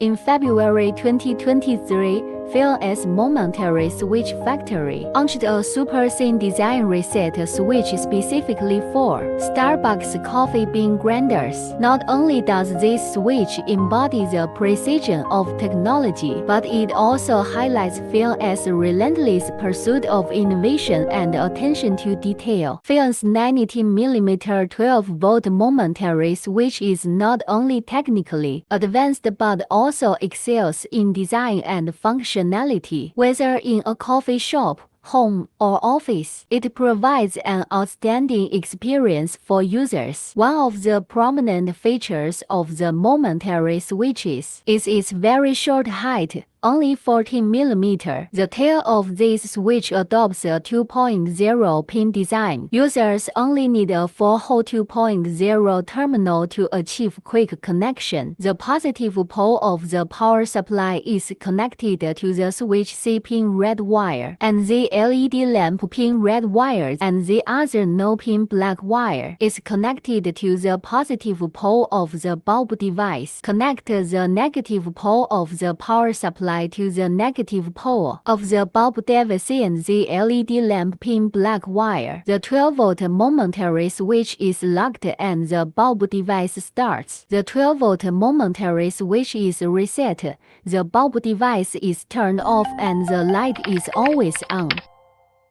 In February 2023, FILN's momentary switch factory launched a super thin design reset switch specifically for Starbucks coffee bean grinders. Not only does this switch embody the precision of technology, but it also highlights FILN's relentless pursuit of innovation and attention to detail. FILN's 19mm 12-volt momentary switch is not only technically advanced but also excels in design and functionality. Whether in a coffee shop, home, or office, it provides an outstanding experience for users. One of the prominent features of the momentary switches is its very short height, only 14mm. The tail of this switch adopts a 2.0 pin design. Users only need a 4-hole 2.0 terminal to achieve quick connection. The positive pole of the power supply is connected to the switch C-pin red wire, and the LED lamp pin red wire and the other no-pin black wire is connected to the positive pole of the bulb device. Connect the negative pole of the power supply to the negative pole of the bulb device and the LED lamp pin black wire. The 12-volt momentary switch is locked and the bulb device starts. The 12-volt momentary switch is reset. The bulb device is turned off and the light is always on.